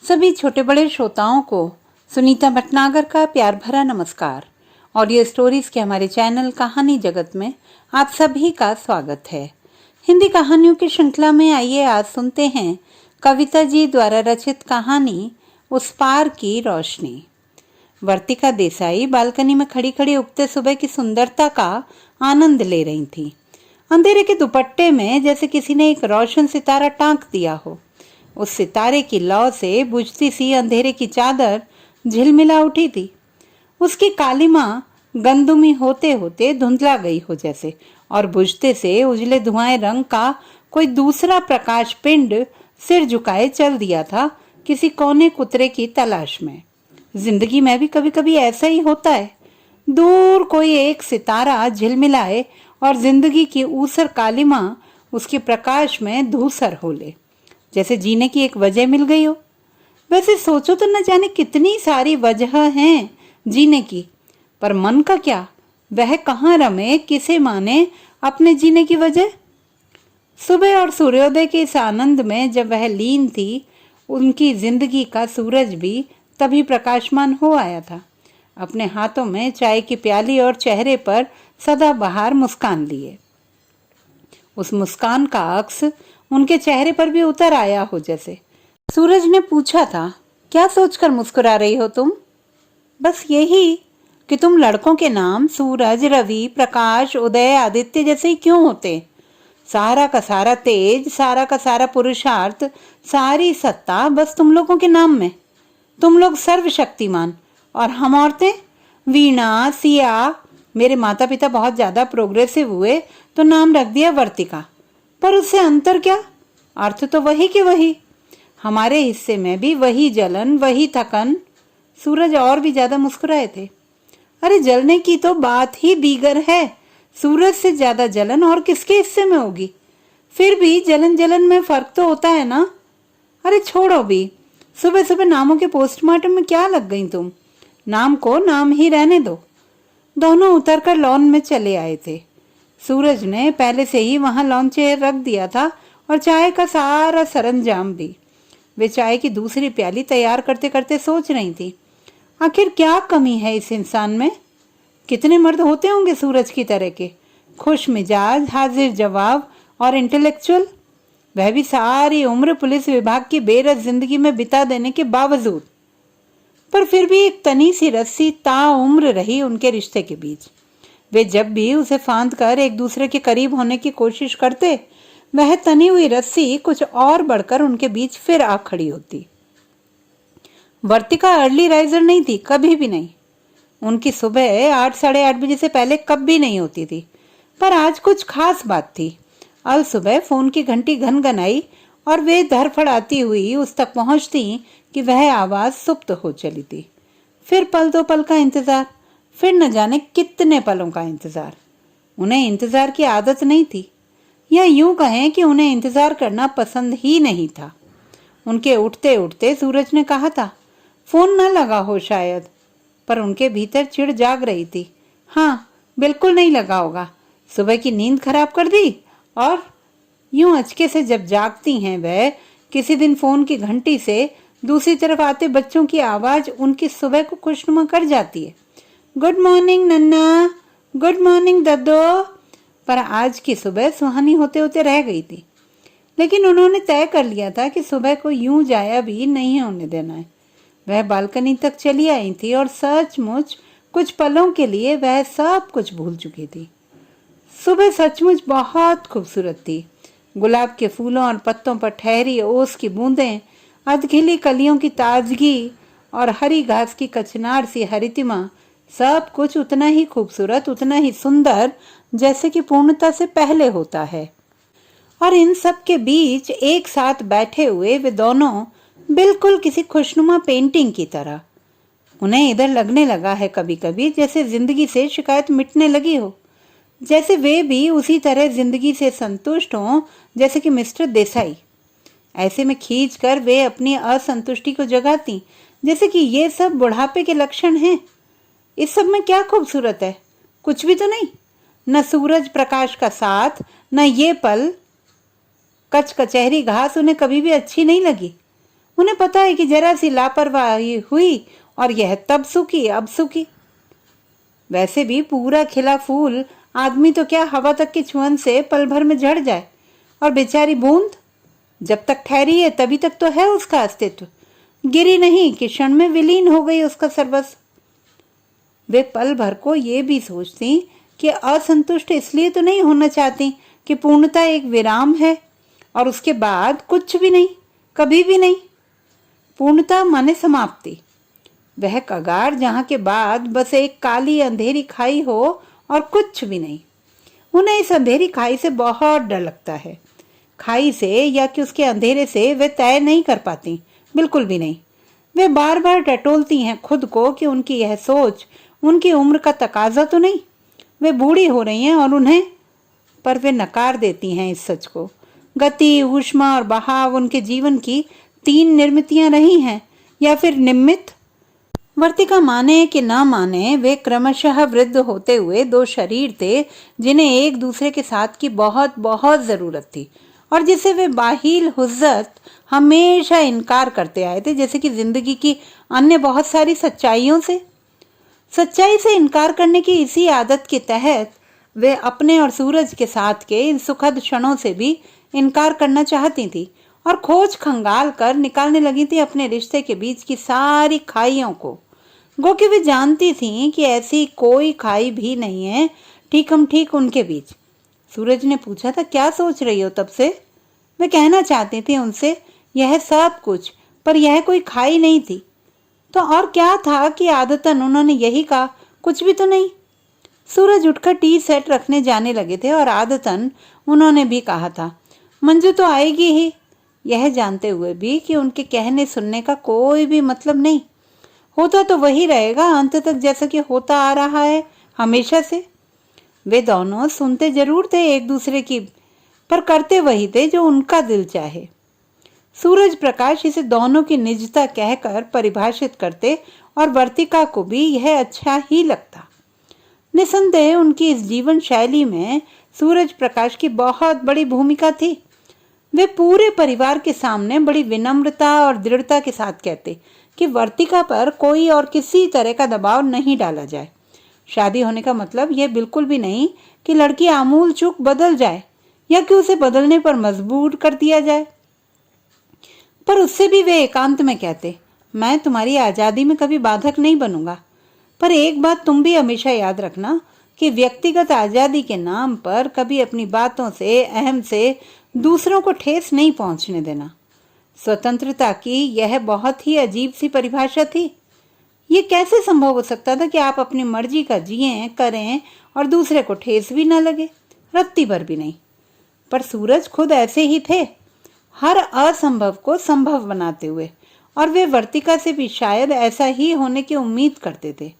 सभी छोटे बड़े श्रोताओं को सुनीता भटनागर का प्यार भरा नमस्कार। ऑडियो स्टोरीज के हमारे चैनल कहानी जगत में आप सभी का स्वागत है। हिंदी कहानियों की श्रृंखला में आइए आज सुनते हैं कविता जी द्वारा रचित कहानी उस पार की रोशनी। वर्तिका देसाई बालकनी में खड़ी खड़ी उगते सुबह की सुंदरता का आनंद ले रही थी। अंधेरे के दुपट्टे में जैसे किसी ने एक रोशन सितारा टांक दिया हो। उस सितारे की लौ से बुझती सी अंधेरे की चादर झिलमिला उठी थी। उसकी कालिमा गंदुमी होते होते धुंधला गई हो जैसे, और बुझते से उजले धुआं रंग का कोई दूसरा प्रकाश पिंड सिर झुकाए चल दिया था किसी कोने कुतरे की तलाश में। जिंदगी में भी कभी कभी ऐसा ही होता है। दूर कोई एक सितारा झिलमिलाए और जिंदगी की ऊसर कालिमा उसके प्रकाश में धूसर हो ले, जैसे जीने की एक वजह मिल गई हो। वैसे सोचो तो न जाने कितनी सारी वजह हैं जीने की, पर मन का क्या, वह कहाँ रमे, किसे माने अपने जीने की वजह। सुबह और सूर्योदय के इस आनंद में जब वह लीन थी, उनकी जिंदगी का सूरज भी तभी प्रकाशमान हो आया था, अपने हाथों में चाय की प्याली और चेहरे पर सदाबहार मुस्कान लिए। उस मुस्कान का अक्स उनके चेहरे पर भी उतर आया हो जैसे। सूरज ने पूछा था, क्या सोचकर मुस्कुरा रही हो तुम? बस यही कि तुम लड़कों के नाम सूरज, रवि, प्रकाश, उदय, आदित्य जैसे ही क्यों होते? सारा का सारा तेज, सारा का सारा पुरुषार्थ, सारी सत्ता बस तुम लोगों के नाम में। तुम लोग सर्वशक्तिमान, और हम औरतें वीणा, सिया। मेरे माता पिता बहुत ज्यादा प्रोग्रेसिव हुए तो नाम रख दिया वर्तिका, पर उससे अंतर क्या? अर्थ तो वही के वही। हमारे हिस्से में भी वही जलन, वही थकन। सूरज और भी ज्यादा मुस्कुराए थे। अरे जलने की तो बात ही दीगर है। सूरज से ज्यादा जलन और किसके हिस्से में होगी? फिर भी जलन जलन में फर्क तो होता है ना। अरे छोड़ो भी, सुबह सुबह नामों के पोस्टमार्टम में क्या लग गई तुम? नाम को नाम ही रहने दो। दोनों उतरकर लॉन में चले आए थे। सूरज ने पहले से ही वहां लॉन चेयर रख दिया था और चाय का सारा सरंजाम भी। वे चाय की दूसरी प्याली तैयार करते करते सोच रही थी, आखिर क्या कमी है इस इंसान में? कितने मर्द होते होंगे सूरज की तरह के, खुश मिजाज, हाजिर जवाब और इंटेलेक्चुअल। वह भी सारी उम्र पुलिस विभाग की बेरस जिंदगी में बिता देने के बावजूद। पर फिर भी एक तनी सी रस्सी ताउम्र रही उनके रिश्ते के बीच। वे जब भी उसे फांद कर एक दूसरे के करीब होने की कोशिश करते, वह तनी हुई रस्सी कुछ और बढ़कर उनके बीच फिर आ खड़ी होती। वर्तिका अर्ली राइजर नहीं थी, कभी भी नहीं। उनकी सुबह 8 साढ़े 8 बजे से पहले कभी नहीं होती थी, पर आज कुछ खास बात थी। अल सुबह फोन की घंटी घनघनाई और वे धड़फड़ाती हुई उस तक पहुंचती कि वह आवाज सुप्त हो चली थी। फिर पल दो पल का इंतजार, फिर न जाने कितने पलों का इंतजार। उन्हें इंतजार की आदत नहीं थी, या यूं कहें कि उन्हें इंतजार करना पसंद ही नहीं था। उनके उठते उठते सूरज ने कहा था, फोन न लगा हो शायद, पर उनके भीतर चिढ़ जाग रही थी। हाँ, बिल्कुल नहीं लगा होगा। सुबह की नींद खराब कर दी। और यूं अचके से जब जागती हैं वह, किसी दिन फोन की घंटी से दूसरी तरफ आते बच्चों की आवाज उनकी सुबह को खुशनुमा कर जाती है। गुड मॉर्निंग नन्ना, गुड मॉर्निंग दद्दो। पर आज की सुबह सुहानी होते होते रह गई थी। लेकिन उन्होंने तय कर लिया था कि सुबह को यूं जाया भी नहीं होने देना है। वह बालकनी तक चली आई थी और सचमुच कुछ पलों के लिए वह सब कुछ भूल चुकी थी। सुबह सचमुच बहुत खूबसूरत थी। गुलाब के फूलों और पत्तों पर ठहरी ओस की बूंदें, अधखिली कलियों की ताजगी और हरी घास की कचनार सी हरितिमा, सब कुछ उतना ही खूबसूरत, उतना ही सुंदर जैसे कि पूर्णता से पहले होता है। और इन सब के बीच एक साथ बैठे हुए वे दोनों बिल्कुल किसी खुशनुमा पेंटिंग की तरह। उन्हें इधर लगने लगा है कभी कभी जैसे जिंदगी से शिकायत मिटने लगी हो, जैसे वे भी उसी तरह जिंदगी से संतुष्ट हों जैसे कि मिस्टर देसाई। ऐसे में खींच कर वे अपनी असंतुष्टि को जगाती, जैसे कि ये सब बुढ़ापे के लक्षण हैं। इस सब में क्या खूबसूरत है? कुछ भी तो नहीं। न सूरज प्रकाश का साथ, न ये पल। कच कचहरी घास उन्हें कभी भी अच्छी नहीं लगी। उन्हें पता है कि जरा सी लापरवाही हुई और यह तब सूखी अब सूखी। वैसे भी पूरा खिला फूल आदमी तो क्या हवा तक की छुअन से पल भर में झड़ जाए, और बेचारी बूंद जब तक ठहरी है तभी तक तो है उसका अस्तित्व, गिरी नहीं कि क्षण में विलीन हो गई उसका सर्वस्व। वे पल भर को ये भी सोचती कि असंतुष्ट इसलिए तो नहीं होना चाहती कि पूर्णता एक विराम है और उसके बाद कुछ भी नहीं, कभी भी नहीं। पूर्णता माने समाप्ति, वह कगार जहां के बाद बस एक काली अंधेरी खाई हो और कुछ भी नहीं। उन्हें इस अंधेरी खाई से बहुत डर लगता है। खाई से या कि उसके अंधेरे से वे तय नहीं कर पाती, बिल्कुल भी नहीं। वे बार बार टटोलती हैं खुद को कि उनकी यह सोच उनकी उम्र का तकाजा तो नहीं, वे बूढ़ी हो रही हैं और उन्हें, पर वे नकार देती हैं इस सच को। गति, ऊष्मा और बहाव उनके जीवन की 3 निर्मितियां रही हैं, या फिर निमित्त। वर्तिका माने कि न माने, वे क्रमशः वृद्ध होते हुए 2 शरीर थे जिन्हें एक दूसरे के साथ की बहुत बहुत जरूरत थी और जिसे वे बाहिल हुज्जत हमेशा इनकार करते आए थे, जैसे कि जिंदगी की अन्य बहुत सारी सच्चाइयों से। सच्चाई से इनकार करने की इसी आदत के तहत वे अपने और सूरज के साथ के इन सुखद क्षणों से भी इनकार करना चाहती थी और खोज खंगाल कर निकालने लगी थी अपने रिश्ते के बीच की सारी खाइयों को। गो कि वे जानती थीं कि ऐसी कोई खाई भी नहीं है ठीक उनके बीच। सूरज ने पूछा था, क्या सोच रही हो तब से? वे कहना चाहती थी उनसे यह सब कुछ, पर यह कोई खाई नहीं थी। तो और क्या था कि आदतन उन्होंने यही कहा, कुछ भी तो नहीं। सूरज उठकर टी सेट रखने जाने लगे थे और आदतन उन्होंने भी कहा था, मंजू तो आएगी ही, यह जानते हुए भी कि उनके कहने सुनने का कोई भी मतलब नहीं। होता तो वही रहेगा अंत तक जैसा कि होता आ रहा है हमेशा से। वे दोनों सुनते जरूर थे एक दूसरे की, पर करते वही थे जो उनका दिल चाहे। सूरज प्रकाश इसे दोनों की निजता कहकर परिभाषित करते और वर्तिका को भी यह अच्छा ही लगता। निसंदेह उनकी इस जीवन शैली में सूरज प्रकाश की बहुत बड़ी भूमिका थी। वे पूरे परिवार के सामने बड़ी विनम्रता और दृढ़ता के साथ कहते कि वर्तिका पर कोई और किसी तरह का दबाव नहीं डाला जाए। शादी होने का मतलब यह बिल्कुल भी नहीं कि लड़की आमूल चूक बदल जाए या कि उसे बदलने पर मजबूर कर दिया जाए। पर उससे भी वे एकांत में कहते, मैं तुम्हारी आजादी में कभी बाधक नहीं बनूंगा, पर एक बात तुम भी हमेशा याद रखना कि व्यक्तिगत आजादी के नाम पर कभी अपनी बातों से, अहम से दूसरों को ठेस नहीं पहुंचने देना। स्वतंत्रता की यह बहुत ही अजीब सी परिभाषा थी। ये कैसे संभव हो सकता था कि आप अपनी मर्जी का जिएं, करें और दूसरे को ठेस भी न लगे, रत्ती भर भी नहीं। पर सूरज खुद ऐसे ही थे, हर असंभव को संभव बनाते हुए, और वे वर्तिका से भी शायद ऐसा ही होने की उम्मीद करते थे।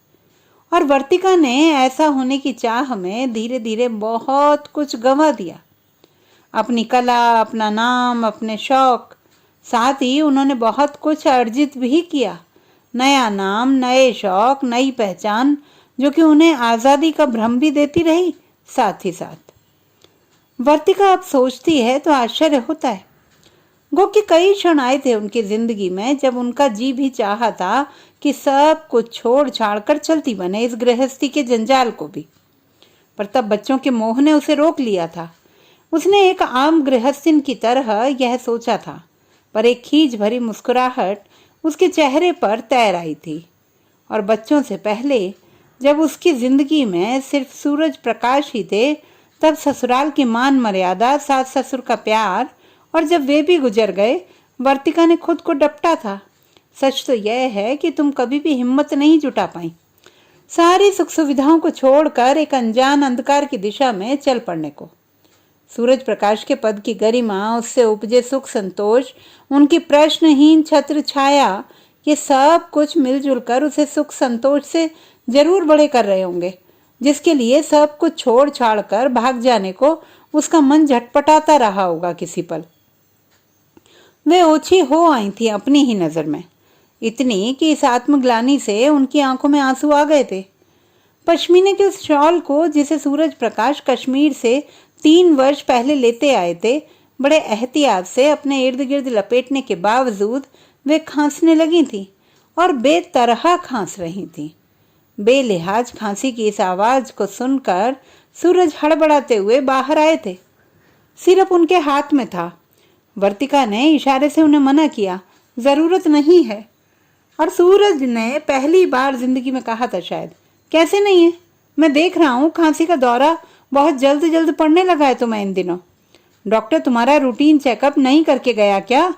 और वर्तिका ने ऐसा होने की चाह में धीरे धीरे बहुत कुछ गंवा दिया, अपनी कला, अपना नाम, अपने शौक। साथ ही उन्होंने बहुत कुछ अर्जित भी किया, नया नाम, नए शौक, नई पहचान, जो कि उन्हें आजादी का भ्रम भी देती रही। साथ ही साथ वर्तिका अब सोचती है तो आश्चर्य होता है। गो कि कई क्षण आए थे उनकी जिंदगी में जब उनका जी भी चाहा था कि सब कुछ छोड़ छाड़ कर चलती बने इस गृहस्थी के जंजाल को भी, पर तब बच्चों के मोह ने उसे रोक लिया था। उसने एक आम गृहस्थिन की तरह यह सोचा था, पर एक खींच भरी मुस्कुराहट उसके चेहरे पर तैर आई थी। और बच्चों से पहले जब उसकी जिंदगी में सिर्फ सूरज प्रकाश ही थे, तब ससुराल की मान मर्यादा, सास ससुर का प्यार, और जब वे भी गुजर गए, वर्तिका ने खुद को डपटा था। सच तो यह है कि तुम कभी भी हिम्मत नहीं जुटा पाई सारी सुख सुविधाओं को छोड़कर एक अनजान अंधकार की दिशा में चल पड़ने को। सूरज प्रकाश के पद की गरिमा, उससे उपजे सुख संतोष, उनकी प्रश्नहीन छत्र छाया, ये सब कुछ मिलजुल कर उसे सुख संतोष से जरूर बड़े कर रहे होंगे, जिसके लिए सब कुछ छोड़ छाड़ कर भाग जाने को उसका मन झटपटाता रहा होगा किसी पल। वे ओछी हो आई थी अपनी ही नजर में, इतनी कि इस आत्मग्लानि से उनकी आंखों में आंसू आ गए थे। पश्मीने के उस शॉल को जिसे सूरज प्रकाश कश्मीर से 3 वर्ष पहले लेते आए थे, बड़े एहतियात से अपने इर्द गिर्द लपेटने के बावजूद वे खांसने लगी थीं और बेतरह खांस रही थीं। बेलिहाज खांसी की इस आवाज को सुनकर सूरज हड़बड़ाते हुए बाहर आए थे। सिरप उनके हाथ में था। वर्तिका ने इशारे से उन्हें मना किया, जरूरत नहीं है। और सूरज ने पहली बार जिंदगी में कहा था शायद, कैसे नहीं है, मैं देख रहा हूँ खांसी का दौरा बहुत जल्द जल्द पड़ने लगा है तुम्हें इन दिनों। डॉक्टर तुम्हारा रूटीन चेकअप नहीं करके गया क्या?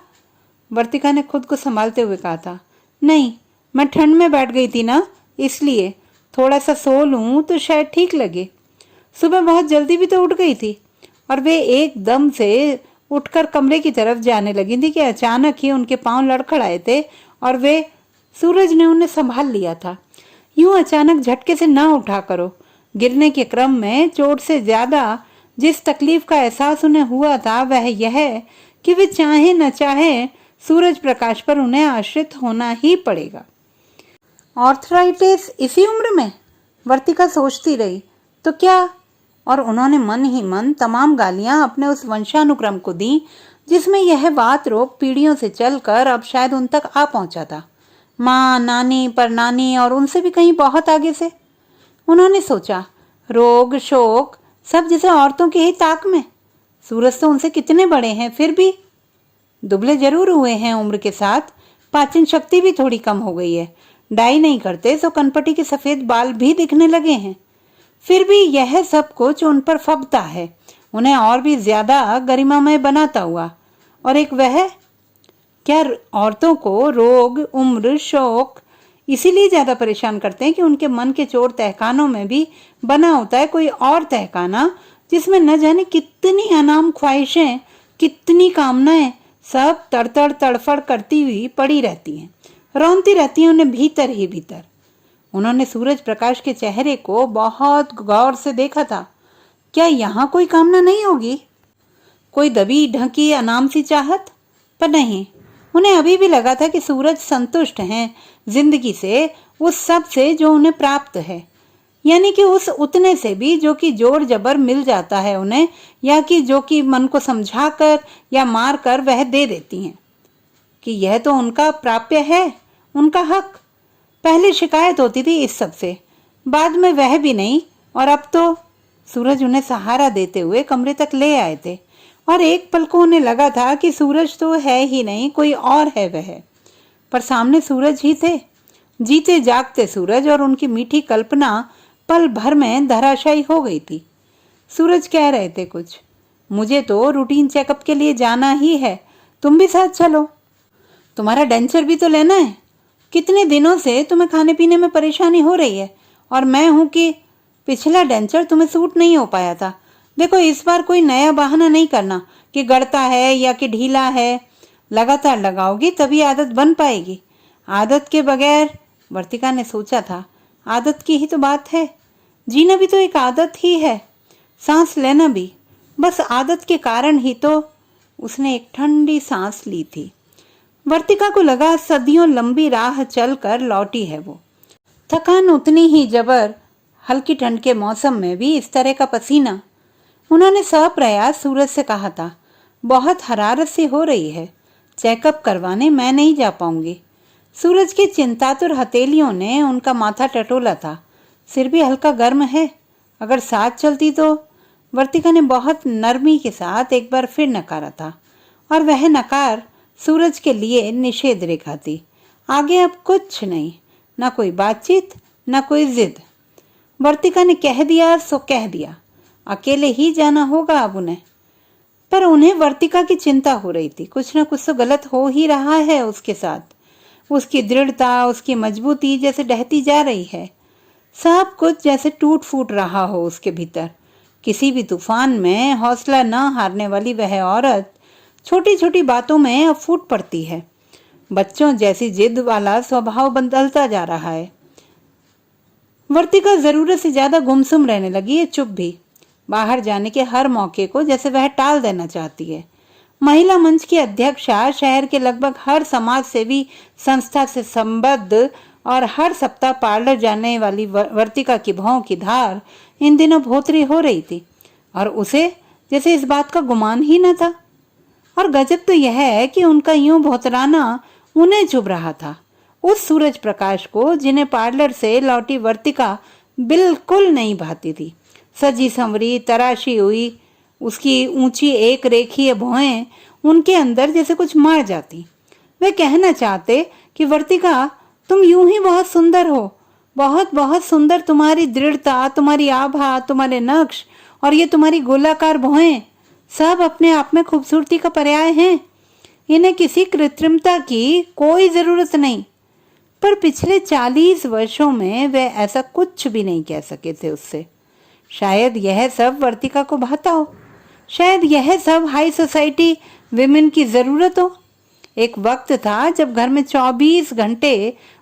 वर्तिका ने खुद को संभालते हुए कहा था, नहीं, मैं ठंड में बैठ गई थी ना, इसलिए थोड़ा सा सो लूं तो शायद ठीक लगे। सुबह बहुत जल्दी भी तो उठ गई थी। और वे एकदम से उठकर कमरे की तरफ जाने लगी थी कि अचानक ही उनके पांव लड़खड़ाए थे और वे सूरज ने उन्हें संभाल लिया था। यूं अचानक झटके से ना उठा करो। गिरने के क्रम में चोट से ज्यादा जिस तकलीफ का एहसास उन्हें हुआ था वह यह कि वे चाहे न चाहे सूरज प्रकाश पर उन्हें आश्रित होना ही पड़ेगा। आर्थराइटिस इसी उम्र में? वर्तिका सोचती रही। तो क्या? और उन्होंने मन ही मन तमाम गालियां अपने उस वंशानुक्रम को दी जिसमें यह वात रोग पीढ़ियों से चलकर अब शायद उन तक आ पहुंचा था। माँ, नानी, परनानी और उनसे भी कहीं बहुत आगे से। उन्होंने सोचा, रोग शोक सब जैसे औरतों की ही ताक में। सूरज तो उनसे कितने बड़े हैं, फिर भी दुबले जरूर हुए हैं उम्र के साथ, पाचन शक्ति भी थोड़ी कम हो गई है। डाई नहीं करते तो कनपटी के सफेद बाल भी दिखने लगे हैं। फिर भी यह सब कुछ उन पर फबता है, उन्हें और भी ज्यादा गरिमामय बनाता हुआ। और एक वह, क्या औरतों को रोग, उम्र, शौक इसीलिए ज्यादा परेशान करते हैं कि उनके मन के चोर तहखानों में भी बना होता है कोई और तहखाना जिसमें न जाने कितनी अनाम ख्वाहिशें, कितनी कामनाएं सब तड़तड़ तड़फड़ करती हुई पड़ी रहती हैं, रौंती रहती हैं उन्हें भीतर ही भीतर। उन्होंने सूरज प्रकाश के चेहरे को बहुत गौर से देखा था। क्या यहाँ कोई कामना नहीं होगी, कोई दबी ढकी अनाम सी चाहत? पर नहीं, उन्हें अभी भी लगा था कि सूरज संतुष्ट हैं जिंदगी से, उस सब से जो उन्हें प्राप्त है, यानी कि उस उतने से भी जो कि जोर जबर मिल जाता है उन्हें, या कि जो कि मन को समझाकर या मार कर वह दे देती हैं, कि यह तो उनका प्राप्य है, उनका हक। पहले शिकायत होती थी इस सब से, बाद में वह भी नहीं, और अब तो सूरज उन्हें सहारा देते हुए कमरे तक ले आए थे। और एक पल को उन्हें लगा था कि सूरज तो है ही नहीं, कोई और है वह। पर सामने सूरज ही थे, जीते जागते सूरज, और उनकी मीठी कल्पना पल भर में धराशायी हो गई थी। सूरज कह रहे थे कुछ, मुझे तो रूटीन चेकअप के लिए जाना ही है, तुम भी साथ चलो। तुम्हारा डेंचर भी तो लेना है, कितने दिनों से तुम्हें खाने पीने में परेशानी हो रही है, और मैं हूं कि पिछला डेंचर तुम्हें सूट नहीं हो पाया था। देखो, इस बार कोई नया बहाना नहीं करना कि गड़ता है या कि ढीला है। लगातार लगाओगी तभी आदत बन पाएगी। आदत के बगैर, वर्तिका ने सोचा था, आदत की ही तो बात है। जीना भी तो एक आदत ही है, सांस लेना भी, बस आदत के कारण ही तो। उसने एक ठंडी सांस ली थी। वर्तिका को लगा सदियों लंबी राह चलकर लौटी है वो। थकान उतनी ही जबर, हल्की ठंड के मौसम में भी इस तरह का पसीना। उन्होंने सप्रयास सूरज से कहा था, बहुत हरारत सी हो रही है, चेकअप करवाने मैं नहीं जा पाऊंगी। सूरज की चिंतातुर हथेलियों ने उनका माथा टटोला था। सिर भी हल्का गर्म है, अगर साथ चलती तो। वर्तिका ने बहुत नरमी के साथ एक बार फिर नकारा था, और वह नकार सूरज के लिए निषेध रेखा थी। आगे अब कुछ नहीं, ना कोई बातचीत, ना कोई जिद। वर्तिका ने कह दिया सो कह दिया, अकेले ही जाना होगा अब उन्हें। पर उन्हें वर्तिका की चिंता हो रही थी, कुछ ना कुछ तो गलत हो ही रहा है उसके साथ। उसकी दृढ़ता, उसकी मजबूती जैसे ढहती जा रही है। सब कुछ जैसे टूट फूट रहा हो उसके भीतर। किसी भी तूफान में हौसला न हारने वाली वह औरत छोटी छोटी बातों में अब फूट पड़ती है। बच्चों जैसी जिद वाला स्वभाव बदलता जा रहा है। वर्तिका जरूरत से ज्यादा गुमसुम रहने लगी है, चुप भी। बाहर जाने के हर मौके को जैसे वह टाल देना चाहती है। महिला मंच की अध्यक्षा शहर के लगभग हर समाज सेवी संस्था से संबद्ध और हर सप्ताह पार्लर जाने वाली वर्तिका की भौं की धार इन दिनों भोतरी हो रही थी, और उसे जैसे इस बात का गुमान ही न था। और गजब तो यह है कि उनका यूं भोतराना उन्हें चुभ रहा था। उस सूरज प्रकाश को जिन्हें पार्लर से लौटी वर्तिका बिल्कुल नहीं भाती थी। सजी संवरी तराशी हुई उसकी ऊंची एक रेखीय भौहें उनके अंदर जैसे कुछ मार जाती। वे कहना चाहते कि वर्तिका, तुम यूं ही बहुत सुंदर हो, बहुत बहुत सुंदर। तुम्हारी दृढ़ता, तुम्हारी आभा, तुम्हारे नक्श और ये तुम्हारी गोलाकार भौहें सब अपने आप में खूबसूरती का पर्याय हैं। इन्हें किसी कृत्रिमता की कोई जरूरत नहीं। पर पिछले 40 वर्षों में वे ऐसा कुछ भी नहीं कह सके थे उससे। शायद यह सब वर्तिका को भाता हो, शायद यह सब हाई सोसाइटी विमेन की जरूरत हो। एक वक्त था जब घर में 24 घंटे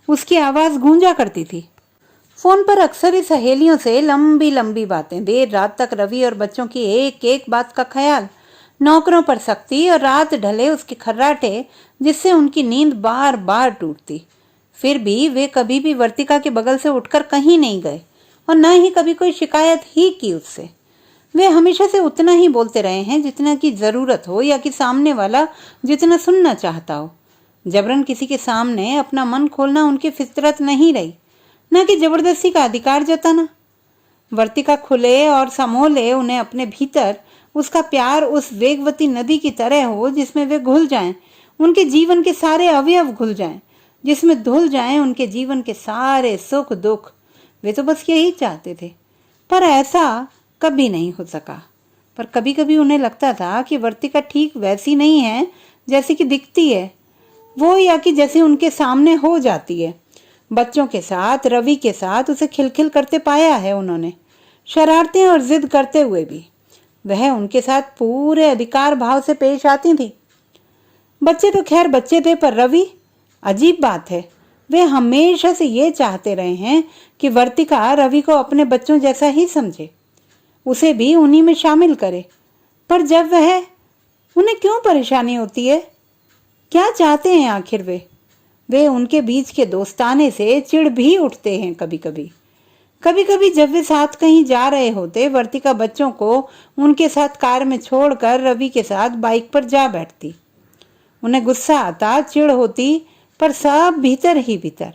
उसकी आवाज गूंजा करती थी। फोन पर अक्सर ही सहेलियों से लंबी लंबी बातें, देर रात तक रवि और बच्चों की एक एक बात का ख्याल, नौकरों पर सख्ती और रात ढले उसके खर्राटे जिससे उनकी नींद बार बार टूटती। फिर भी वे कभी भी वर्तिका के बगल से उठकर कहीं नहीं गए और न ही कभी कोई शिकायत ही की उससे। वे हमेशा से उतना ही बोलते रहे हैं जितना की जरूरत हो या कि सामने वाला जितना सुनना चाहता हो। जबरन किसी के सामने अपना मन खोलना उनकी फितरत नहीं रही, न कि जबरदस्ती का अधिकार जताना। वर्तिका खुले और समोले उन्हें अपने भीतर उसका प्यार उस वेगवती नदी की तरह हो जिसमें वे घुल जाएं, उनके जीवन के सारे अवयव घुल जाएं, जिसमें धुल जाएं उनके जीवन के सारे सुख दुख। वे तो बस यही चाहते थे, पर ऐसा कभी नहीं हो सका। पर कभी कभी उन्हें लगता था कि वर्तिका ठीक वैसी नहीं है जैसी कि दिखती है वो, या कि जैसे उनके सामने हो जाती है। बच्चों के साथ, रवि के साथ उसे खिलखिल करते पाया है उन्होंने, शरारतें और जिद करते हुए भी वह उनके साथ पूरे अधिकार भाव से पेश आती थी। बच्चे तो खैर बच्चे थे, पर रवि, अजीब बात है, वे हमेशा से ये चाहते रहे हैं कि वर्तिका रवि को अपने बच्चों जैसा ही समझे, उसे भी उन्हीं में शामिल करे। पर जब वह, उन्हें क्यों परेशानी होती है? क्या चाहते हैं आखिर वे उनके बीच के दोस्ताने से चिढ़ भी उठते हैं कभी कभी। कभी कभी जब वे साथ कहीं जा रहे होते, वर्तिका बच्चों को उनके साथ कार में छोड़कर रवि के साथ बाइक पर जा बैठती। उन्हें गुस्सा आता, चिढ़ होती, पर सब भीतर ही भीतर।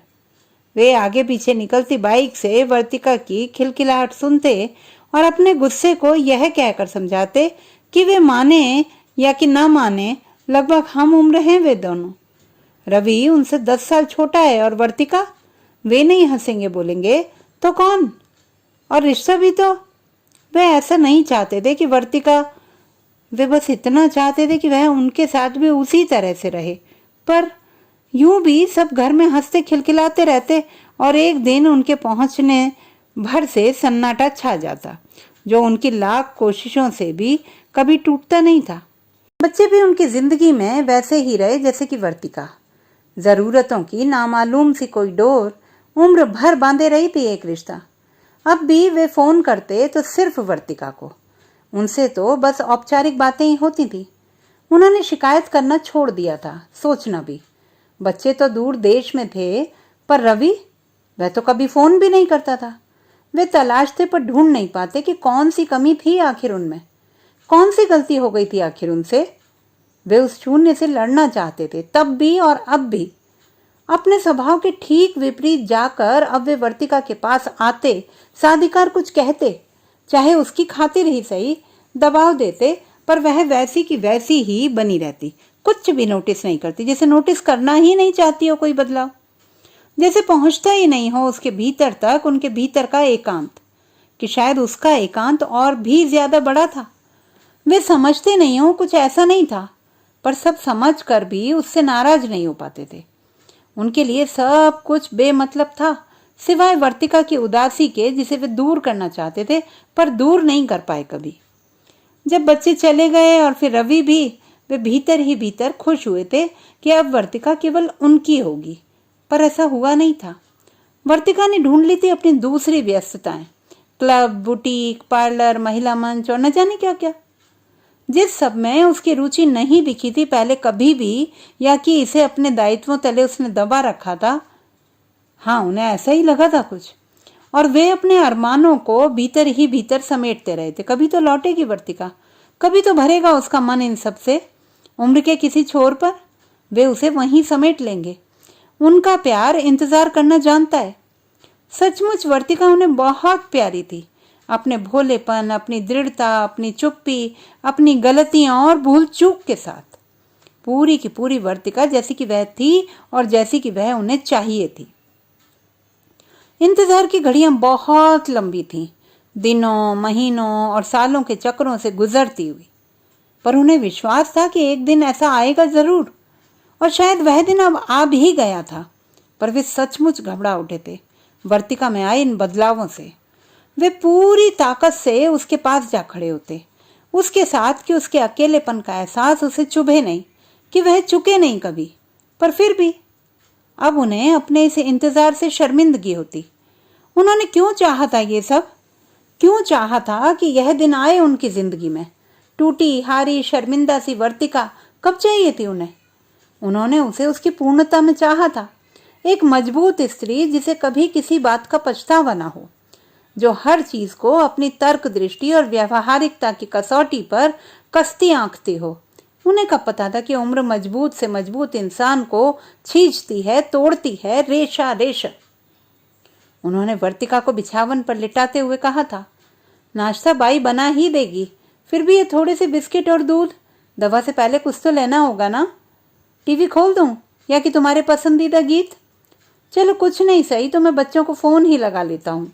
वे आगे पीछे निकलती बाइक से वर्तिका की खिलखिलाहट सुनते और अपने गुस्से को यह कहकर समझाते कि वे माने या कि ना माने, लगभग हम उम्र हैं वे दोनों। रवि उनसे 10 साल छोटा है और वर्तिका, वे नहीं हंसेंगे बोलेंगे तो कौन? और रिश्ता भी तो वे ऐसा नहीं चाहते थे कि वर्तिका, वे बस इतना चाहते थे कि वह उनके साथ भी उसी तरह से रहे। पर यूं भी सब घर में हंसते खिलखिलाते रहते और एक दिन उनके पहुंचने भर से सन्नाटा छा जाता, जो उनकी लाख कोशिशों से भी कभी टूटता नहीं था। बच्चे भी उनकी जिंदगी में वैसे ही रहे जैसे कि वर्तिका। जरूरतों की नामालूम सी कोई डोर उम्र भर बांधे रही थी एक रिश्ता। अब भी वे फोन करते तो सिर्फ वर्तिका को, उनसे तो बस औपचारिक बातें ही होती थी। उन्होंने शिकायत करना छोड़ दिया था, सोचना भी। बच्चे तो दूर देश में थे, पर रवि, वह तो कभी फोन भी नहीं करता था। वे तलाशते पर ढूंढ नहीं पाते कि कौन सी कमी थी आखिर उनमें, कौन सी गलती हो गई थी आखिर उनसे। वे उस शून्य से लड़ना चाहते थे, तब भी और अब भी। अपने स्वभाव के ठीक विपरीत जाकर अब वे वर्तिका के पास आते, साधिकार कुछ कहते, चाहे उसकी खातिर ही सही, दबाव देते, पर वह वैसी की वैसी ही बनी रहती, कुछ भी नोटिस नहीं करती, जैसे नोटिस करना ही नहीं चाहती हो कोई बदलाव, जैसे पहुंचता ही नहीं हो उसके भीतर तक उनके भीतर का एकांत, कि शायद उसका एकांत और भी ज्यादा बड़ा था। वे समझते नहीं हो कुछ ऐसा नहीं था, पर सब समझ कर भी उससे नाराज नहीं हो पाते थे। उनके लिए सब कुछ बेमतलब था, सिवाय वर्तिका की उदासी के, जिसे वे दूर करना चाहते थे पर दूर नहीं कर पाए कभी। जब बच्चे चले गए और फिर रवि भी, वे भीतर ही भीतर खुश हुए थे कि अब वर्तिका केवल उनकी होगी, पर ऐसा हुआ नहीं था। वर्तिका ने ढूंढ ली थी अपनी दूसरी व्यस्तताएं, क्लब, बुटीक, पार्लर, महिला मंच और न जाने क्या क्या। जिस सब में उसकी रुचि नहीं दिखी थी पहले कभी भी, या कि इसे अपने दायित्वों तले उसने दबा रखा था। हाँ, उन्हें ऐसा ही लगा था कुछ, और वे अपने अरमानों को भीतर ही भीतर समेटते रहे थे। कभी तो लौटेगी वर्तिका, कभी तो भरेगा उसका मन इन सब से, उम्र के किसी छोर पर। वे उसे वहीं समेट लेंगे। उनका प्यार इंतजार करना जानता है। सचमुच वर्तिका उन्हें बहुत प्यारी थी। अपने भोलेपन, अपनी दृढ़ता, अपनी चुप्पी, अपनी गलतियां और भूल चूक के साथ। पूरी की पूरी वर्तिका जैसी कि वह थी और जैसी कि वह उन्हें चाहिए थी। इंतजार की घड़ियां बहुत लंबी थीं, दिनों, महीनों और सालों के चक्रों से गुजरती हुई। पर उन्हें विश्वास था कि एक दिन ऐसा आएगा जरूर, और शायद वह दिन अब आ भी गया था। पर वे सचमुच घबरा उठे थे वर्तिका में आए इन बदलावों से। वे पूरी ताकत से उसके पास जा खड़े होते, उसके साथ कि उसके अकेलेपन का एहसास उसे चुभे नहीं, कि वह चुके नहीं कभी। पर फिर भी अब उन्हें अपने इस इंतजार से शर्मिंदगी होती। उन्होंने क्यों चाहा था ये सब? क्यों चाहा था कि यह दिन आए उनकी जिंदगी में? टूटी, हारी, शर्मिंदा सी वर्तिका कब चाहिए थी उन्हें? उन्होंने उसे उसकी पूर्णता में चाहा था। एक मजबूत स्त्री जिसे कभी किसी बात का पछतावा ना हो, जो हर चीज को अपनी तर्क दृष्टि और व्यवहारिकता की कसौटी पर कसती आंकती हो। उन्हें कब पता था कि उम्र मजबूत से मजबूत इंसान को छींचती है, तोड़ती है, रेशा रेशा। उन्होंने वर्तिका को बिछावन पर लिटाते हुए कहा था, नाश्ता बाई बना ही देगी, फिर भी ये थोड़े से बिस्किट और दूध, दवा से पहले कुछ तो लेना होगा ना। टीवी खोल दूं या कि तुम्हारे पसंदीदा गीत? चलो कुछ नहीं सही तो मैं बच्चों को फोन ही लगा लेता हूँ।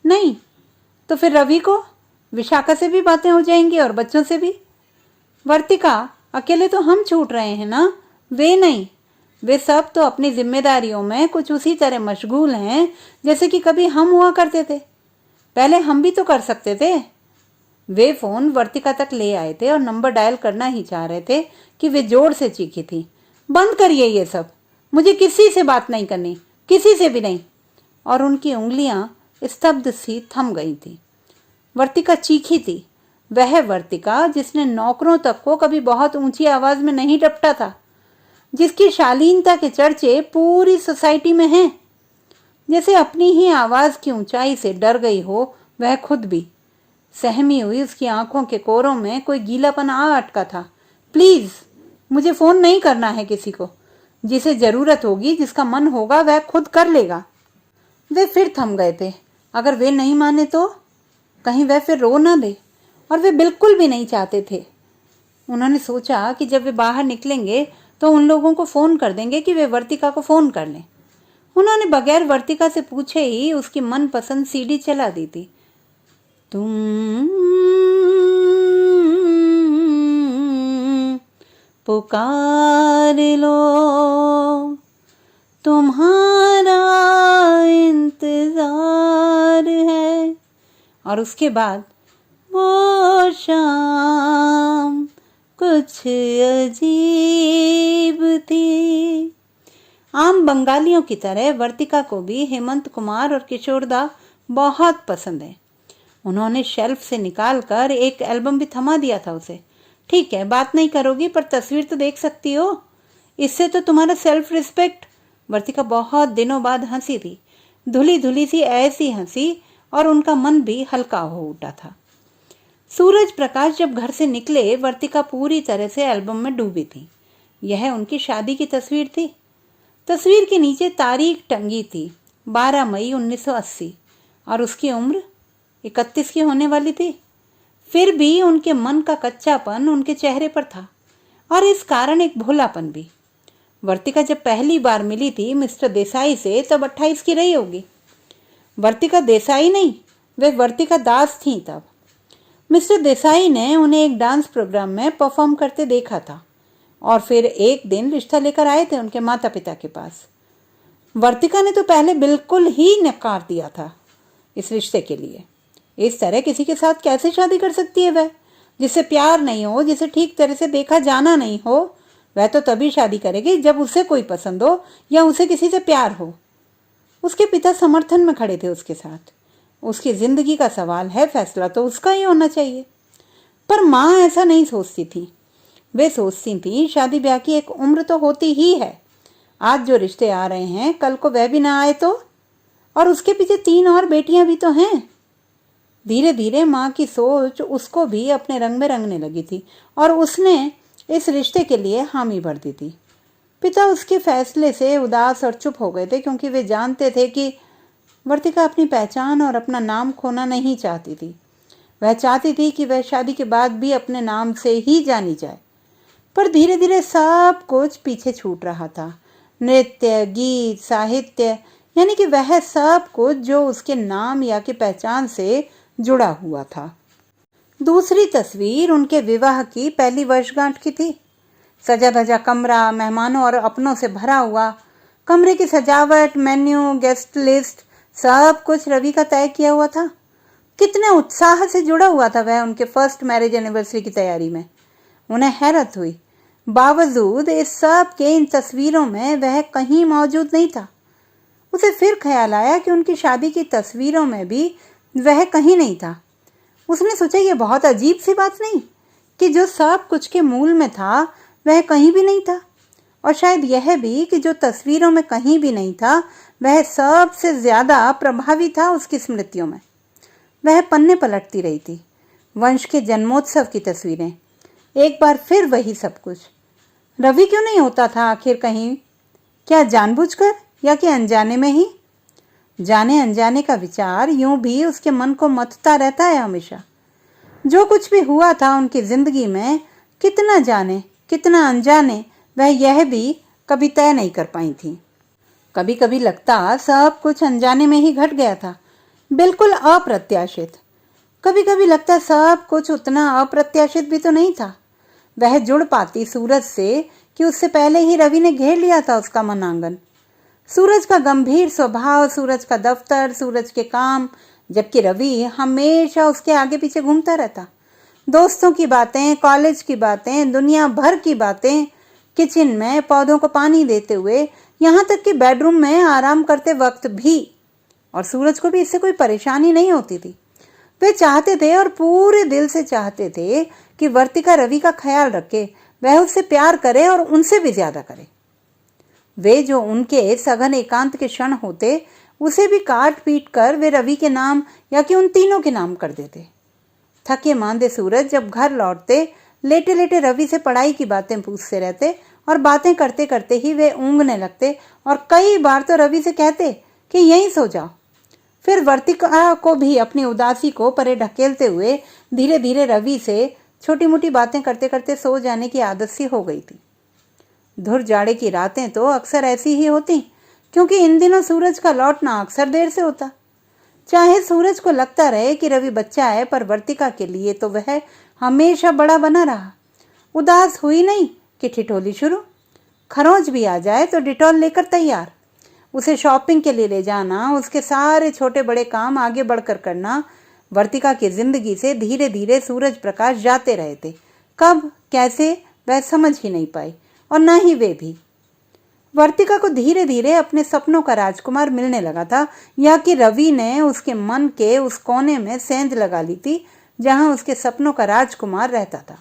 नहीं तो फिर रवि को, विशाखा से भी बातें हो जाएंगी और बच्चों से भी। वर्तिका, अकेले तो हम छूट रहे हैं ना, वे नहीं। वे सब तो अपनी जिम्मेदारियों में कुछ उसी तरह मशगूल हैं जैसे कि कभी हम हुआ करते थे। पहले हम भी तो कर सकते थे। वे फोन वर्तिका तक ले आए थे और नंबर डायल करना ही चाह रहे थे कि वे जोर से चीखी थी, बंद करिए ये सब, मुझे किसी से बात नहीं करनी, किसी से भी नहीं। और उनकी उंगलियां स्तब्ध सी थम गई थी। वर्तिका चीखी थी, वह वर्तिका जिसने नौकरों तक को कभी बहुत ऊंची आवाज में नहीं डपटा था, जिसकी शालीनता के चर्चे पूरी सोसाइटी में हैं। जैसे अपनी ही आवाज की ऊंचाई से डर गई हो वह खुद भी। सहमी हुई उसकी आंखों के कोरों में कोई गीलापन आ अटका था। प्लीज, मुझे फोन नहीं करना है किसी को। जिसे जरूरत होगी, जिसका मन होगा वह खुद कर लेगा। वे फिर थम गए थे। अगर वे नहीं माने तो कहीं वह फिर रो ना दे, और वे बिल्कुल भी नहीं चाहते थे। उन्होंने सोचा कि जब वे बाहर निकलेंगे तो उन लोगों को फोन कर देंगे कि वे वर्तिका को फोन कर लें। उन्होंने बगैर वर्तिका से पूछे ही उसकी मनपसंद सीडी चला दी थी। तुम पुकार लो, तुम्हारा इंतजार है। और उसके बाद वो शाम कुछ अजीब थी। आम बंगालियों की तरह वर्तिका को भी हेमंत कुमार और किशोरदा बहुत पसंद है। उन्होंने शेल्फ से निकालकर एक एल्बम भी थमा दिया था उसे। ठीक है, बात नहीं करोगी पर तस्वीर तो देख सकती हो, इससे तो तुम्हारा सेल्फ रिस्पेक्ट। वर्तिका बहुत दिनों बाद हंसी थी, धुली धुली सी ऐसी हंसी, और उनका मन भी हल्का हो उठा था। सूरज प्रकाश जब घर से निकले, वर्तिका पूरी तरह से एल्बम में डूबी थी। यह उनकी शादी की तस्वीर थी। तस्वीर के नीचे तारीख टंगी थी 12 मई 1980, और उसकी उम्र 31 की होने वाली थी। फिर भी उनके मन का कच्चापन उनके चेहरे पर था, और इस कारण एक भोलापन भी। वर्तिका जब पहली बार मिली थी मिस्टर देसाई से तब 28 की रही होगी। वर्तिका देसाई नहीं, वे वर्तिका दास थीं तब। मिस्टर देसाई ने उन्हें एक डांस प्रोग्राम में परफॉर्म करते देखा था, और फिर एक दिन रिश्ता लेकर आए थे उनके माता पिता के पास। वर्तिका ने तो पहले बिल्कुल ही नकार दिया था इस रिश्ते के लिए। इस तरह किसी के साथ कैसे शादी कर सकती है वह, जिससे प्यार नहीं हो, जिसे ठीक तरह से देखा जाना नहीं हो। वह तो तभी शादी करेगी जब उसे कोई पसंद हो या उसे किसी से प्यार हो। उसके पिता समर्थन में खड़े थे उसके साथ। उसकी जिंदगी का सवाल है, फैसला तो उसका ही होना चाहिए। पर माँ ऐसा नहीं सोचती थी। वे सोचती थी शादी ब्याह की एक उम्र तो होती ही है। आज जो रिश्ते आ रहे हैं कल को वह भी ना आए तो, और उसके पीछे 3 और बेटियां भी तो हैं। धीरे धीरे माँ की सोच उसको भी अपने रंग में रंगने लगी थी, और उसने इस रिश्ते के लिए हामी भर दी थी। पिता उसके फैसले से उदास और चुप हो गए थे, क्योंकि वे जानते थे कि वर्तिका अपनी पहचान और अपना नाम खोना नहीं चाहती थी। वह चाहती थी कि वह शादी के बाद भी अपने नाम से ही जानी जाए। पर धीरे धीरे सब कुछ पीछे छूट रहा था। नृत्य, गीत, साहित्य, यानी कि वह सब कुछ जो उसके नाम या कि पहचान से जुड़ा हुआ था। दूसरी तस्वीर उनके विवाह की पहली वर्षगांठ की थी। सजा धजा कमरा, मेहमानों और अपनों से भरा हुआ। कमरे की सजावट, मेन्यू, गेस्ट लिस्ट, सब कुछ रवि का तय किया हुआ था। कितने उत्साह से जुड़ा हुआ था वह उनके फर्स्ट मैरिज एनिवर्सरी की तैयारी में। उन्हें हैरत हुई, बावजूद इस सब के इन तस्वीरों में वह कहीं मौजूद नहीं था। उसे फिर ख्याल आया कि उनकी शादी की तस्वीरों में भी वह कहीं नहीं था। उसने सोचा, ये बहुत अजीब सी बात नहीं कि जो सब कुछ के मूल में था वह कहीं भी नहीं था, और शायद यह भी कि जो तस्वीरों में कहीं भी नहीं था वह सबसे ज्यादा प्रभावी था उसकी स्मृतियों में। वह पन्ने पलटती रही थी। वंश के जन्मोत्सव की तस्वीरें, एक बार फिर वही सब कुछ। रवि क्यों नहीं होता था आखिर कहीं? क्या जानबूझकर या कि अनजाने में ही? जाने अनजाने का विचार यूं भी उसके मन को मथता रहता है हमेशा। जो कुछ भी हुआ था उनकी जिंदगी में, कितना जाने कितना अनजाने, वह यह भी कभी तय नहीं कर पाई थी। कभी कभी लगता सब कुछ अनजाने में ही घट गया था, बिल्कुल अप्रत्याशित। कभी कभी लगता सब कुछ उतना अप्रत्याशित भी तो नहीं था। वह जुड़ पाती सूरज से कि उससे पहले ही रवि ने घेर लिया था उसका मन आंगन। सूरज का गंभीर स्वभाव, सूरज का दफ्तर, सूरज के काम, जबकि रवि हमेशा उसके आगे पीछे घूमता रहता। दोस्तों की बातें, कॉलेज की बातें, दुनिया भर की बातें, किचन में पौधों को पानी देते हुए, यहाँ तक कि बेडरूम में आराम करते वक्त भी। और सूरज को भी इससे कोई परेशानी नहीं होती थी। वे चाहते थे और पूरे दिल से चाहते थे कि वर्तिका रवि का ख्याल रखे, वह उससे प्यार करे और उनसे भी ज्यादा करे। वे जो उनके सघन एकांत के क्षण होते, उसे भी काट पीट कर वे रवि के नाम या कि उन तीनों के नाम कर देते। थके मांदे सूरज जब घर लौटते, लेटे लेटे रवि से पढ़ाई की बातें पूछते रहते, और बातें करते करते ही वे ऊँघने लगते, और कई बार तो रवि से कहते कि यहीं सो जाओ। फिर वर्तिका को भी अपनी उदासी को परे ढकेलते हुए धीरे धीरे रवि से छोटी मोटी बातें करते करते सो जाने की आदत सी हो गई थी। धुर जाड़े की रातें तो अक्सर ऐसी ही होती, क्योंकि इन दिनों सूरज का लौटना अक्सर देर से होता। चाहे सूरज को लगता रहे कि रवि बच्चा है, पर वर्तिका के लिए तो वह हमेशा बड़ा बना रहा। उदास हुई नहीं कि ठिठोली शुरू। खरोंच भी आ जाए तो डिटॉल लेकर तैयार। उसे शॉपिंग के लिए ले जाना, उसके सारे छोटे बड़े काम आगे बढ़कर करना। वर्तिका की जिंदगी से धीरे धीरे सूरज प्रकाश जाते रहे थे। कब, कैसे, वह समझ ही नहीं पाई, और न ही वे भी। वर्तिका को धीरे धीरे अपने सपनों का राजकुमार मिलने लगा था, या कि रवि ने उसके मन के उस कोने में सेंध लगा ली थी जहां उसके सपनों का राजकुमार रहता था,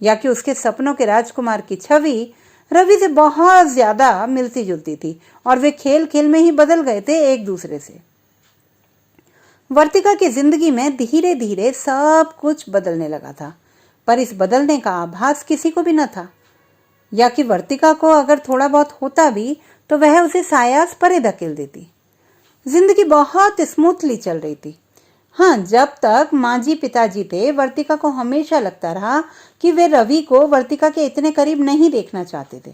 या कि उसके सपनों के राजकुमार की छवि रवि से बहुत ज्यादा मिलती जुलती थी, और वे खेल खेल में ही बदल गए थे एक दूसरे से। वर्तिका की जिंदगी में धीरे धीरे सब कुछ बदलने लगा था, पर इस बदलने का आभास किसी को भी न था, या कि वर्तिका को अगर थोड़ा बहुत होता भी तो वह उसे सायास परे धकेल देती। जिंदगी बहुत स्मूथली चल रही थी। हाँ, जब तक माँ जी पिताजी थे, वर्तिका को हमेशा लगता रहा कि वे रवि को वर्तिका के इतने करीब नहीं देखना चाहते थे।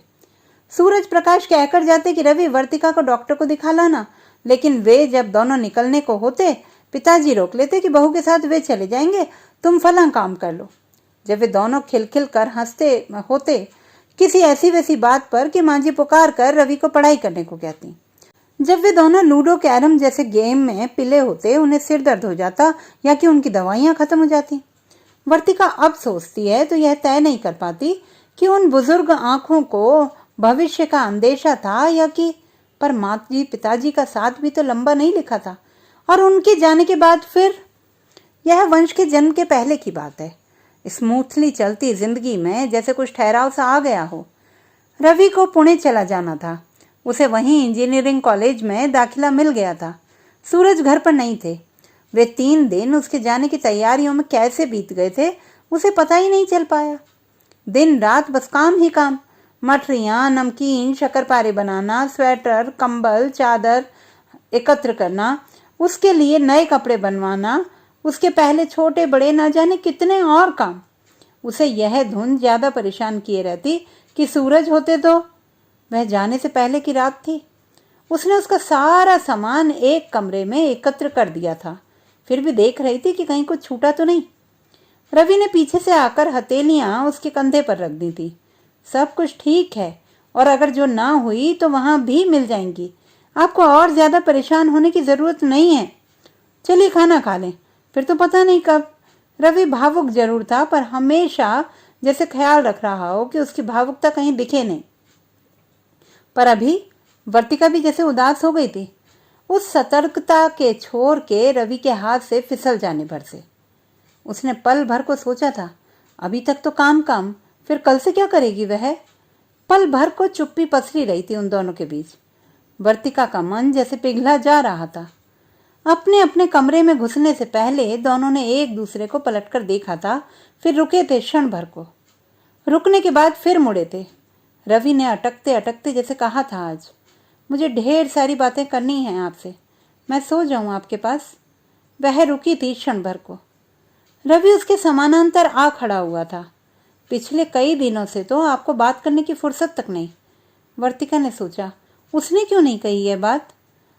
सूरज प्रकाश कहकर जाते कि रवि, वर्तिका को डॉक्टर को दिखा लाना, लेकिन वे जब दोनों निकलने को होते, पिताजी रोक लेते कि बहू के साथ वे चले जाएंगे, तुम फलां काम कर लो। जब वे दोनों खिलखिल कर हंसते होते किसी ऐसी वैसी बात पर कि माँ जी पुकार कर रवि को पढ़ाई करने को कहती। जब वे दोनों लूडो, कैरम जैसे गेम में पिले होते, उन्हें सिर दर्द हो जाता या कि उनकी दवाइयां खत्म हो जाती। वर्तिका अब सोचती है तो यह तय नहीं कर पाती कि उन बुजुर्ग आंखों को भविष्य का अंदेशा था या कि, पर माँ जी पिताजी का साथ भी तो लंबा नहीं लिखा था, और उनके जाने के बाद फिर। यह वंश के जन्म के पहले की बात है। स्मूथली चलती जिंदगी में जैसे कुछ ठहराव सा आ गया हो। रवि को पुणे चला जाना था। उसे वहीं इंजीनियरिंग कॉलेज में दाखिला मिल गया था। सूरज घर पर नहीं थे। वे 3 दिन उसके जाने की तैयारियों में कैसे बीत गए थे, उसे पता ही नहीं चल पाया। दिन रात बस काम ही काम। मठरियाँ, नमकीन, शक्करपारे बनाना, स्वेटर, कंबल, चादर एकत्र करना, उसके लिए नए कपड़े बनवाना, उसके पहले छोटे बड़े न जाने कितने और काम। उसे यह धुन ज्यादा परेशान किए रहती कि सूरज होते तो वह जाने से पहले की रात थी। उसने उसका सारा सामान एक कमरे में एकत्र कर दिया था, फिर भी देख रही थी कि कहीं कुछ छूटा तो नहीं। रवि ने पीछे से आकर हथेलियां उसके कंधे पर रख दी थी। सब कुछ ठीक है, और अगर जो ना हुई तो वहां भी मिल जाएंगी। आपको और ज्यादा परेशान होने की जरूरत नहीं है। चलिए खाना खा लें, फिर तो पता नहीं कब। रवि भावुक जरूर था, पर हमेशा जैसे ख्याल रख रहा हो कि उसकी भावुकता कहीं दिखे नहीं। पर अभी वर्तिका भी जैसे उदास हो गई थी, उस सतर्कता के छोर के रवि के हाथ से फिसल जाने भर से। उसने पल भर को सोचा था, अभी तक तो काम काम, फिर कल से क्या करेगी वह। पल भर को चुप्पी पसरी रही थी उन दोनों के बीच। वर्तिका का मन जैसे पिघला जा रहा था। अपने अपने कमरे में घुसने से पहले दोनों ने एक दूसरे को पलटकर देखा था, फिर रुके थे क्षण भर को। रुकने के बाद फिर मुड़े थे। रवि ने अटकते अटकते जैसे कहा था, आज मुझे ढेर सारी बातें करनी हैं आपसे, मैं सो जाऊं आपके पास। वह रुकी थी क्षण भर को। रवि उसके समानांतर आ खड़ा हुआ था। पिछले कई दिनों से तो आपको बात करने की फुर्सत तक नहीं। वर्तिका ने सोचा, उसने क्यों नहीं कही यह बात।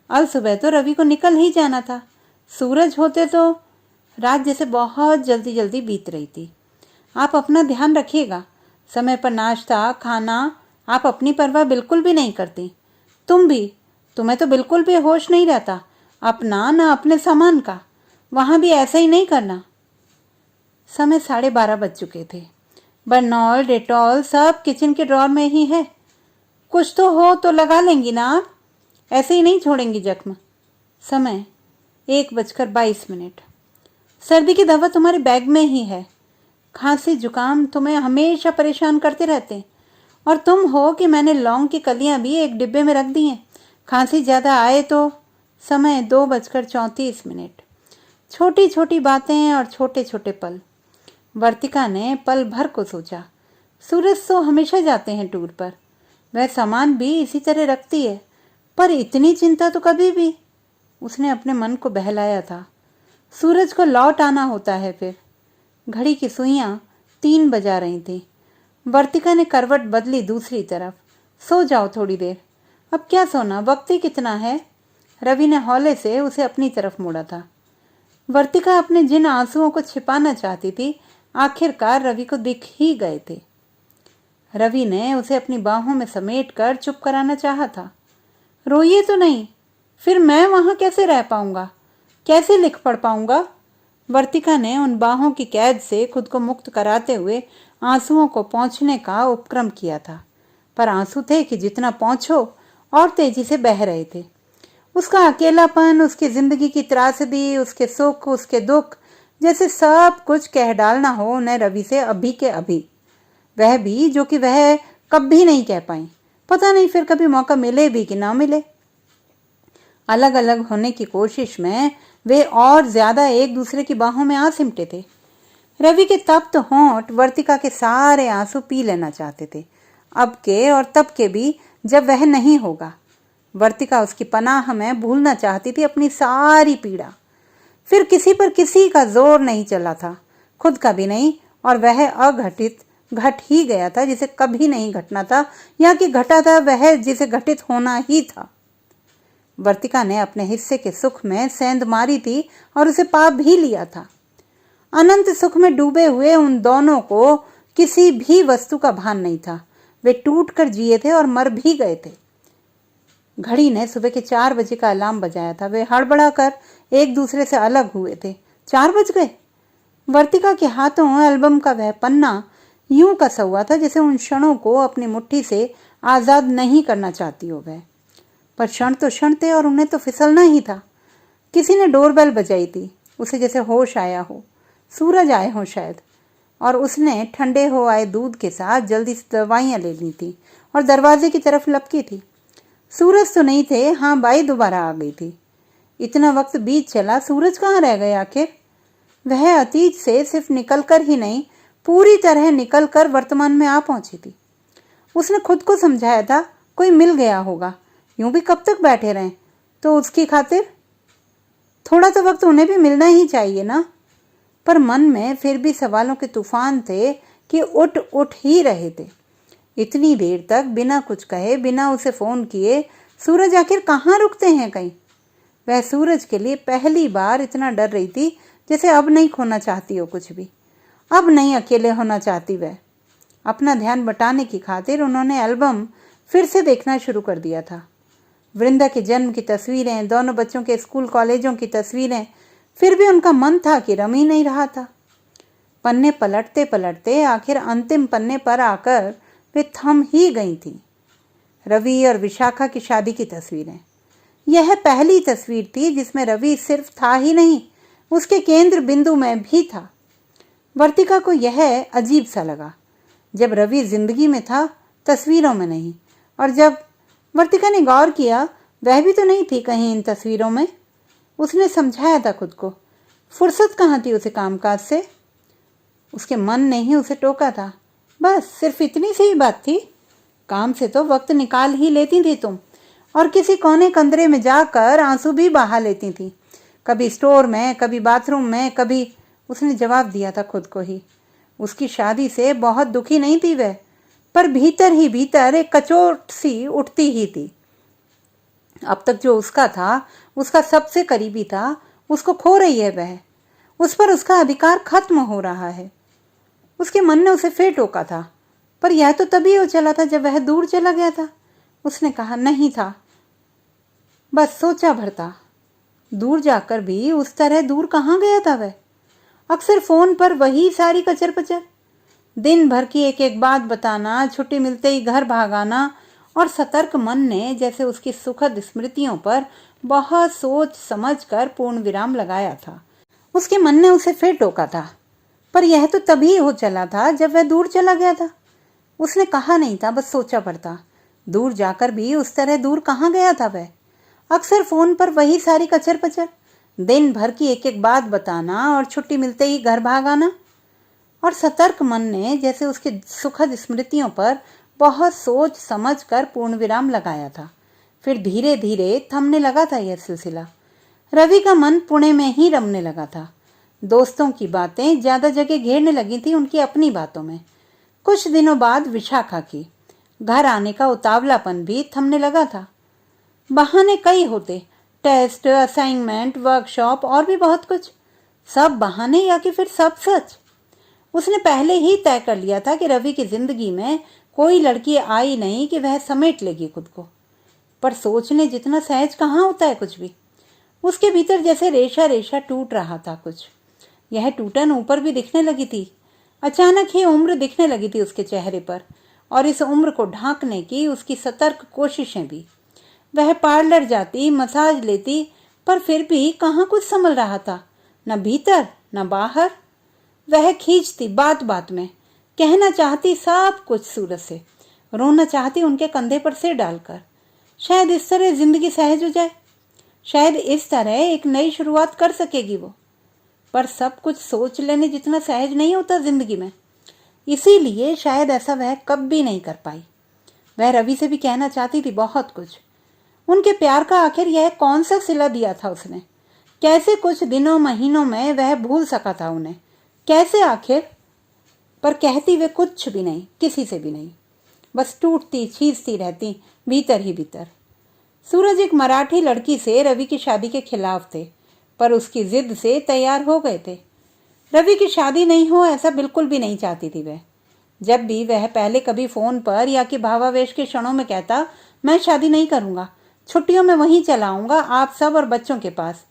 अल सुबह तो रवि को निकल ही जाना था। सूरज होते तो रात जैसे बहुत जल्दी जल्दी बीत रही थी। आप अपना ध्यान रखिएगा, समय पर नाश्ता खाना। आप अपनी परवाह बिल्कुल भी नहीं करती। तुम भी, तुम्हें तो बिल्कुल भी होश नहीं रहता, अपना ना अपने सामान का। वहां भी ऐसा ही नहीं करना। समय 12:30 बज चुके थे। बर्नॉल, डेटॉल सब किचन के ड्रॉर में ही है। कुछ तो हो तो लगा लेंगी ना आप, ऐसे ही नहीं छोड़ेंगी जख्म। समय 1:22। सर्दी की दवा तुम्हारे बैग में ही है। खांसी जुकाम तुम्हें हमेशा परेशान करते रहते हैं, और तुम हो कि मैंने लौंग की कलियां भी एक डिब्बे में रख दी हैं, खांसी ज्यादा आए तो। समय 2:34। छोटी छोटी बातें और छोटे छोटे पल। वर्तिका ने पल भर को सोचा, सूरज तो हमेशा जाते हैं टूर पर, वह सामान भी इसी तरह रखती है, पर इतनी चिंता तो कभी भी। उसने अपने मन को बहलाया था, सूरज को लौट आना होता है फिर। घड़ी की सुइयां 3 बजा रही थी। वर्तिका ने करवट बदली दूसरी तरफ। सो जाओ थोड़ी देर, अब क्या सोना, वक्त ही कितना है। रवि ने हौले से उसे अपनी तरफ मोड़ा था। वर्तिका अपने जिन आंसुओं को छिपाना चाहती थी, आखिरकार रवि को दिख ही गए थे। रवि ने उसे अपनी बाहों में समेटकर चुप कराना चाहा था। रोइए तो नहीं, फिर मैं वहां कैसे रह पाऊंगा, कैसे लिख पढ़ पाऊंगा। वर्तिका ने उन बाहों की कैद से खुद को मुक्त कराते हुए आंसुओं को पोंछने का उपक्रम किया था, पर आंसू थे कि जितना पोंछो और तेजी से बह रहे थे। उसका अकेलापन, उसकी जिंदगी की त्रासदी, उसके सुख, उसके दुख, जैसे सब कुछ कह डालना हो उन्हें रवि से अभी के अभी। वह भी जो कि वह कभी नहीं कह पाई। पता नहीं फिर कभी मौका मिले भी कि ना मिले। अलग अलग होने की कोशिश में वे और ज्यादा एक दूसरे की बाहों में आ सिमटे थे। रवि के तप्त होंठ वर्तिका के सारे आंसू पी लेना चाहते थे, अब के और तब के भी जब वह नहीं होगा। वर्तिका उसकी पनाह में भूलना चाहती थी अपनी सारी पीड़ा। फिर किसी पर किसी का जोर नहीं चला था, खुद का भी नहीं, और वह अघटित घट ही गया था जिसे कभी नहीं घटना था, या कि घटा था वह जिसे घटित होना ही था। वर्तिका ने अपने हिस्से के सुख में सेंध मारी थी और उसे पा भी लिया था। अनंत सुख में डूबे हुए उन दोनों को किसी भी वस्तु का भान नहीं था। वे टूट कर जिए थे और मर भी गए थे। घड़ी ने सुबह के 4 बजे का अलार्म बजाया था। वे हड़बड़ाकर एक दूसरे से अलग हुए थे। 4 बज गए। वर्तिका के हाथों एल्बम का वह पन्ना यूं कसा हुआ था जैसे उन क्षणों को अपनी मुट्ठी से आजाद नहीं करना चाहती हो वह। पर क्षण तो क्षण थे और उन्हें तो फिसलना ही था। किसी ने डोरबेल बजाई थी। उसे जैसे होश आया हो, सूरज आए हो शायद, और उसने ठंडे हो आए दूध के साथ जल्दी से दवाइयां ले ली थी और दरवाजे की तरफ लपकी थी। सूरज तो नहीं थे, हाँ बाई दोबारा आ गई थी। इतना वक्त बीत चला, सूरज कहाँ रह गए आखिर। वह अतीत से सिर्फ निकलकर ही नहीं, पूरी तरह निकलकर वर्तमान में आ पहुंची थी। उसने खुद को समझाया था कोई मिल गया होगा, यूं भी कब तक बैठे रहें, तो उसकी खातिर थोड़ा तो वक्त उन्हें भी मिलना ही चाहिए ना। पर मन में फिर भी सवालों के तूफान थे कि उठ उठ ही रहे थे। इतनी देर तक बिना कुछ कहे, बिना उसे फ़ोन किए सूरज आखिर कहाँ रुकते हैं कहीं। वह सूरज के लिए पहली बार इतना डर रही थी जैसे अब नहीं खोना चाहती हो कुछ भी, अब नहीं अकेले होना चाहती वह। अपना ध्यान बटाने की खातिर उन्होंने एल्बम फिर से देखना शुरू कर दिया था। वृंदा के जन्म की तस्वीरें, दोनों बच्चों के स्कूल कॉलेजों की तस्वीरें, फिर भी उनका मन था कि रम ही नहीं रहा था। पन्ने पलटते पलटते आखिर अंतिम पन्ने पर आकर वे थम ही गई थी। रवि और विशाखा की शादी की तस्वीरें। यह पहली तस्वीर थी जिसमें रवि सिर्फ था ही नहीं, उसके केंद्र बिंदु में भी था। वर्तिका को यह अजीब सा लगा, जब रवि जिंदगी में था, तस्वीरों में नहीं। और जब वर्तिका ने गौर किया, वह भी तो नहीं थी कहीं इन तस्वीरों में। उसने समझाया था खुद को, फुर्सत कहाँ थी उसे कामकाज से। उसके मन ने ही उसे टोका था, बस सिर्फ इतनी सी ही बात थी। काम से तो वक्त निकाल ही लेती थी तुम, और किसी कोने कंदरे में जाकर आंसू भी बहा लेती थी, कभी स्टोर में, कभी बाथरूम में, कभी। उसने जवाब दिया था खुद को ही। उसकी शादी से बहुत दुखी नहीं थी वह, पर भीतर ही भीतर एक कचोट सी उठती ही थी। अब तक जो उसका था, उसका सबसे करीबी था, उसको खो रही है वह। उस पर उसका अधिकार खत्म हो रहा है। उसके मन ने उसे फिर टोका था, पर यह तो तभी हो चला था जब वह दूर चला गया था। उसने कहा नहीं था, बस सोचा भर था। दूर जाकर भी उस तरह दूर कहाँ गया था वह। अक्सर फोन पर वही सारी कचर पचर, दिन भर की एक एक बात बताना, छुट्टी मिलते ही घर भागाना, और सतर्क मन ने जैसे उसकी सुखद स्मृतियों पर बहुत सोच समझ कर पूर्ण विराम लगाया था। उसके मन ने उसे फिर टोका था, पर यह तो तभी हो चला था जब वह दूर चला गया था। उसने कहा नहीं था, बस सोचा पड़ता। दूर जाकर भी उस तरह दूर कहाँ गया था वह। अक्सर फोन पर वही सारी कचर पचर, दिन भर की एक एक बात बताना और छुट्टी मिलते ही घर भाग आना। और सतर्क मन ने जैसे उसकी सुखद स्मृतियों पर बहुत सोच समझ कर पूर्ण विराम लगाया था। फिर धीरे धीरे थमने लगा था यह सिलसिला। रवि का मन पुणे में ही रमने लगा था। दोस्तों की बातें ज्यादा जगह घेरने लगी थी उनकी अपनी बातों में। कुछ दिनों बाद विशाखा की घर आने का उतावलापन भी थमने लगा था। बहाने कई होते, टेस्ट, असाइनमेंट, वर्कशॉप और भी बहुत कुछ। सब बहाने या कि फिर सब सच। उसने पहले ही तय कर लिया था कि रवि की जिंदगी में कोई लड़की आई नहीं कि वह समेट लेगी खुद को। पर सोचने जितना सहज कहाँ होता है कुछ भी। उसके भीतर जैसे रेशा रेशा टूट रहा था कुछ। यह टूटन ऊपर भी दिखने लगी थी। अचानक ही उम्र दिखने लगी थी उसके चेहरे पर, और इस उम्र को ढांकने की उसकी सतर्क कोशिशें भी। वह पार्लर जाती, मसाज लेती, पर फिर भी कहाँ कुछ संभल रहा था, न भीतर न बाहर। वह खींचती बात बात में, कहना चाहती सब कुछ सूरज से, रोना चाहती उनके कंधे पर सिर डालकर। शायद इस तरह जिंदगी सहज हो जाए, शायद इस तरह एक नई शुरुआत कर सकेगी वो। पर सब कुछ सोच लेने जितना सहज नहीं होता जिंदगी में, इसीलिए शायद ऐसा वह कभी नहीं कर पाई। वह रवि से भी कहना चाहती थी बहुत कुछ। उनके प्यार का आखिर यह कौन सा सिला दिया था उसने। कैसे कुछ दिनों महीनों में वह भूल सका था उन्हें, कैसे आखिर। पर कहती वे कुछ भी नहीं, किसी से भी नहीं, बस टूटती छींचती रहती भीतर ही भीतर। सूरज एक मराठी लड़की से रवि की शादी के खिलाफ थे, पर उसकी जिद से तैयार हो गए थे। रवि की शादी नहीं हो ऐसा बिल्कुल भी नहीं चाहती थी वह। जब भी वह पहले कभी फोन पर या कि भावावेश के क्षणों में कहता, मैं शादी नहीं करूंगा, छुट्टियों में वहीं चला आऊंगा आप सब और बच्चों के पास,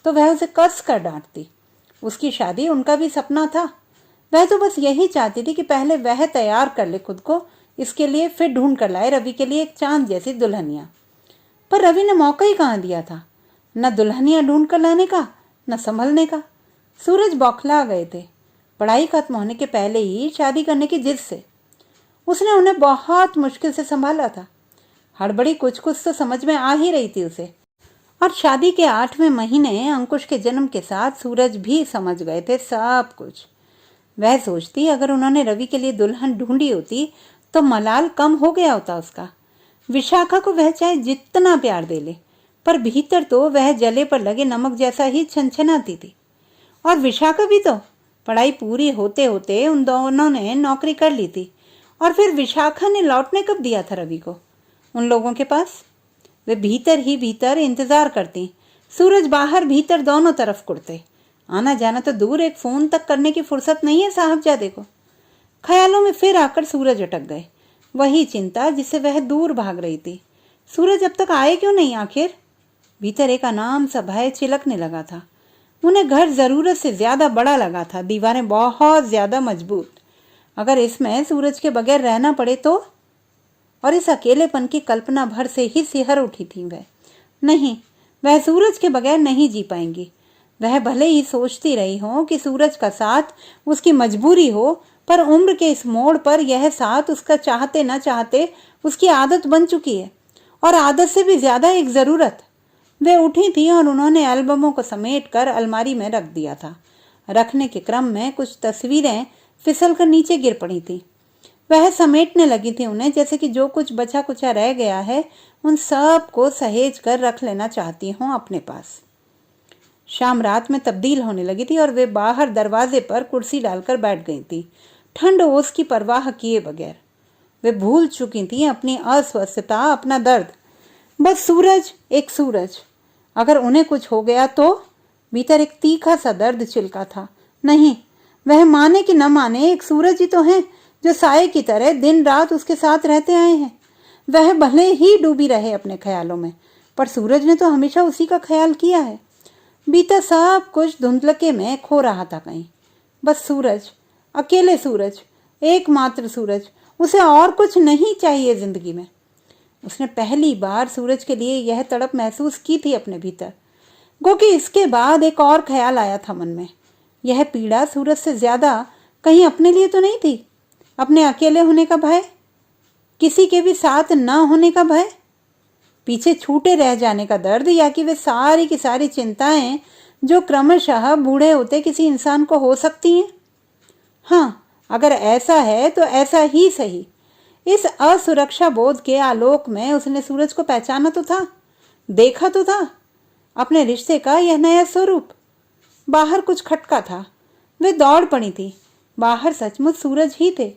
तो वह उसे कस कर डांटती। उसकी शादी उनका भी सपना था। वह तो बस यही चाहती थी कि पहले वह तैयार कर ले खुद को, इसके लिए फिर ढूंढ कर लाए रवि के लिए एक चांद जैसी दुल्हनिया। पर रवि ने मौका ही कहाँ दिया था, न दुल्हनिया ढूंढ कर लाने का, न संभलने का। सूरज बौखला गए थे पढ़ाई खत्म होने के पहले ही शादी करने की जिद से। उसने उन्हें बहुत मुश्किल से संभाला था। हड़बड़ी कुछ कुछ तो समझ में आ ही रही थी उसे। और शादी के 8वें महीने अंकुश के जन्म के साथ सूरज भी समझ गए थे सब कुछ। वह सोचती, अगर उन्होंने रवि के लिए दुल्हन ढूंढी होती तो मलाल कम हो गया होता उसका। विशाखा को वह चाहे जितना प्यार दे ले, पर भीतर तो वह जले पर लगे नमक जैसा ही छनछनाती थी। और विशाखा भी तो पढ़ाई पूरी होते होते उन दोनों ने नौकरी कर ली थी। और फिर विशाखा ने लौटने कब दिया था रवि को उन लोगों के पास? वे भीतर ही भीतर इंतजार करती। सूरज बाहर भीतर दोनों तरफ कुड़ते। आना जाना तो दूर, एक फोन तक करने की फुर्सत नहीं है साहबजादे को। ख्यालों में फिर आकर सूरज अटक गए। वही चिंता जिससे वह दूर भाग रही थी। सूरज अब तक आए क्यों नहीं आखिर? भीतर एक अनाम सा भय चिलकने लगा था। उन्हें घर जरूरत से ज्यादा बड़ा लगा था, दीवारें बहुत ज्यादा मजबूत। अगर इसमें सूरज के बगैर रहना पड़े तो? और इस अकेलेपन की कल्पना भर से ही सिहर उठी थी वह। नहीं, वह सूरज के बगैर नहीं जी पाएंगी। वह भले ही सोचती रही हो कि सूरज का साथ उसकी मजबूरी हो, पर उम्र के इस मोड़ पर यह साथ उसका चाहते न चाहते उसकी आदत बन चुकी है, और आदत से भी ज्यादा एक जरूरत। वे उठी थी और उन्होंने एल्बमों को समेटकर अलमारी में रख दिया था। रखने के क्रम में कुछ तस्वीरें फिसल कर नीचे गिर पड़ी थी। वह समेटने लगी थी उन्हें, जैसे कि जो कुछ बचा कुचा रह गया है उन सब को सहेज कर रख लेना चाहती हूँ अपने पास। शाम रात में तब्दील होने लगी थी और वे बाहर दरवाजे पर कुर्सी डालकर बैठ गई थी, ठंड ओस की परवाह किए बगैर। वे भूल चुकी थी अपनी अस्वस्थता, अपना दर्द। बस सूरज, एक सूरज। अगर उन्हें कुछ हो गया तो? भीतर एक तीखा सा दर्द चिलका था। नहीं, वह माने कि न माने, एक सूरज ही तो है जो साये की तरह दिन रात उसके साथ रहते आए हैं। वह भले ही डूबी रहे अपने ख्यालों में, पर सूरज ने तो हमेशा उसी का ख्याल किया है। बीता सब कुछ धुंधलके में खो रहा था कहीं। बस सूरज, अकेले सूरज, एकमात्र सूरज। उसे और कुछ नहीं चाहिए जिंदगी में। उसने पहली बार सूरज के लिए यह तड़प महसूस की थी अपने भीतर। गो कि इसके बाद एक और ख्याल आया था मन में। यह पीड़ा सूरज से ज्यादा कहीं अपने लिए तो नहीं थी? अपने अकेले होने का भय, किसी के भी साथ न होने का भय, पीछे छूटे रह जाने का दर्द, या कि वे सारी की सारी चिंताएं जो क्रमशः बूढ़े होते किसी इंसान को हो सकती हैं। हाँ, अगर ऐसा है तो ऐसा ही सही। इस असुरक्षा बोध के आलोक में उसने सूरज को पहचाना तो था, देखा तो था, अपने रिश्ते का यह नया स्वरूप। बाहर कुछ खटका था। वे दौड़ पड़ी थी। बाहर सचमुच सूरज ही थे।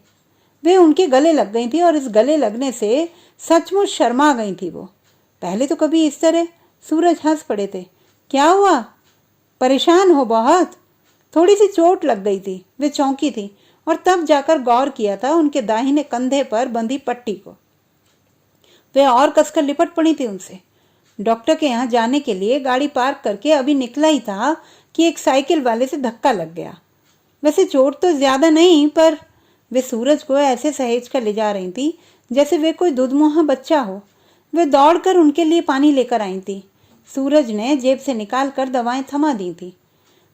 वे उनके गले लग गई थी और इस गले लगने से सचमुच शर्मा गई थी वो। पहले तो कभी इस तरह। सूरज हंस पड़े थे। क्या हुआ? परेशान हो बहुत? थोड़ी सी चोट लग गई थी। वे चौंकी थी और तब जाकर गौर किया था उनके दाहिने कंधे पर बंधी पट्टी को। वे और कसकर लिपट पड़ी थी उनसे। डॉक्टर के यहाँ जाने के लिए गाड़ी पार्क करके अभी निकला ही था कि एक साइकिल वाले से धक्का लग गया। वैसे चोट तो ज्यादा नहीं, पर वे सूरज को ऐसे सहेज कर ले जा रही थी जैसे वे कोई दुधमुहा बच्चा हो। वे दौड़कर उनके लिए पानी लेकर आई थी। सूरज ने जेब से निकाल कर दवाएं थमा दी थी।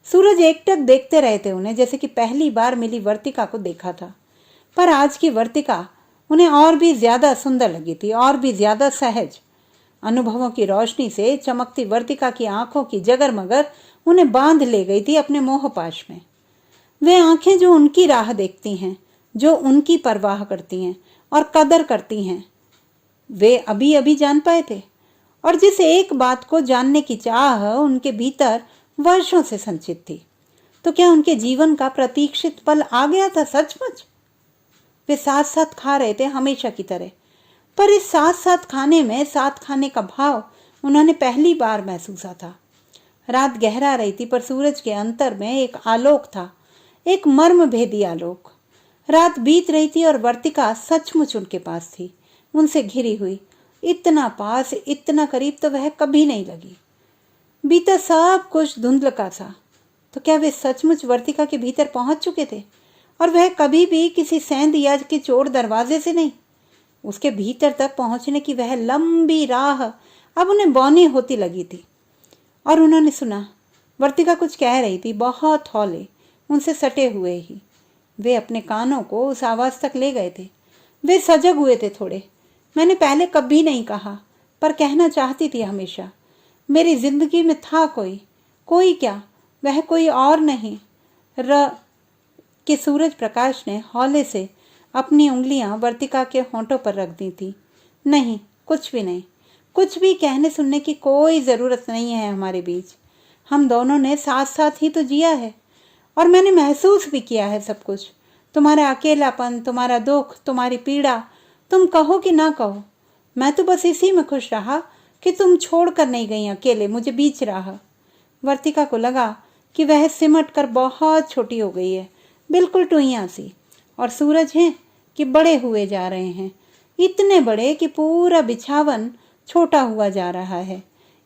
सूरज एकटक देखते रहे थे उन्हें, जैसे कि पहली बार मिली वर्तिका को देखा था। पर आज की वर्तिका उन्हें और भी ज्यादा सुंदर लगी थी, और भी ज्यादा सहज। अनुभवों की रोशनी से चमकती वर्तिका की आंखों की जगरमगर उन्हें बांध ले गई थी अपने मोहपाश में। वे आंखें जो उनकी राह देखती हैं, जो उनकी परवाह करती हैं और कदर करती हैं, वे अभी अभी जान पाए थे। और जिस एक बात को जानने की चाह उनके भीतर वर्षों से संचित थी, तो क्या उनके जीवन का प्रतीक्षित पल आ गया था सचमुच? वे साथ साथ खा रहे थे हमेशा की तरह, पर इस साथ साथ खाने में साथ खाने का भाव उन्होंने पहली बार महसूसा था। रात गहरा रही थी, पर सूरज के अंतर में एक आलोक था, एक मर्म भेदी आलोक। रात बीत रही थी और वर्तिका सचमुच उनके पास थी, उनसे घिरी हुई। इतना पास, इतना करीब तो वह कभी नहीं लगी। बीता सब कुछ धुंधलका सा। तो क्या वे सचमुच वर्तिका के भीतर पहुंच चुके थे? और वह कभी भी किसी सेंध या के चोर दरवाजे से नहीं। उसके भीतर तक पहुंचने की वह लंबी राह अब उन्हें बौनी होती लगी थी। और उन्होंने सुना, वर्तिका कुछ कह रही थी, बहुत हौले, उनसे सटे हुए ही। वे अपने कानों को उस आवाज तक ले गए थे। वे सजग हुए थे थोड़े। मैंने पहले कभी नहीं कहा, पर कहना चाहती थी हमेशा। मेरी जिंदगी में था कोई, कोई क्या, वह कोई और नहीं। के सूरज प्रकाश ने हौले से अपनी उंगलियां वर्तिका के होंठों पर रख दी थी। नहीं, कुछ भी नहीं, कुछ भी कहने सुनने की कोई ज़रूरत नहीं है हमारे बीच। हम दोनों ने साथ साथ ही तो जिया है और मैंने महसूस भी किया है सब कुछ। तुम्हारा अकेलापन, तुम्हारा दुख, तुम्हारी पीड़ा, तुम कहो कि ना कहो, मैं तो बस इसी में खुश रहा कि तुम छोड़ कर नहीं गई अकेले मुझे बीच राह। वर्तिका को लगा कि वह सिमट कर बहुत छोटी हो गई है, बिल्कुल टुइयां सी, और सूरज हैं कि बड़े हुए जा रहे हैं, इतने बड़े कि पूरा बिछावन छोटा हुआ जा रहा है।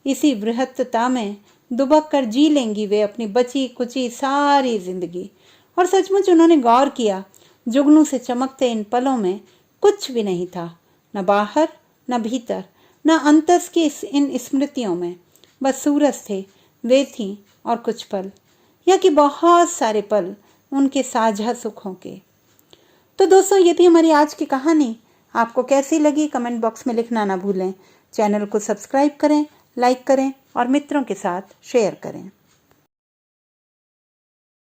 इसी बृहत्तता में दुबक कर जी लेंगी वे अपनी बची कुची सारी जिंदगी। और सचमुच उन्होंने गौर किया, जुगनू से चमकते इन पलों में कुछ भी नहीं था, न बाहर न भीतर, न अंतस की इन स्मृतियों में। बस सूरज थे, वे थीं और कुछ पल, या कि बहुत सारे पल उनके साझा सुखों के। तो दोस्तों, ये थी हमारी आज की कहानी। आपको कैसी लगी कमेंट बॉक्स में लिखना ना भूलें। चैनल को सब्सक्राइब करें, लाइक करें और मित्रों के साथ शेयर करें।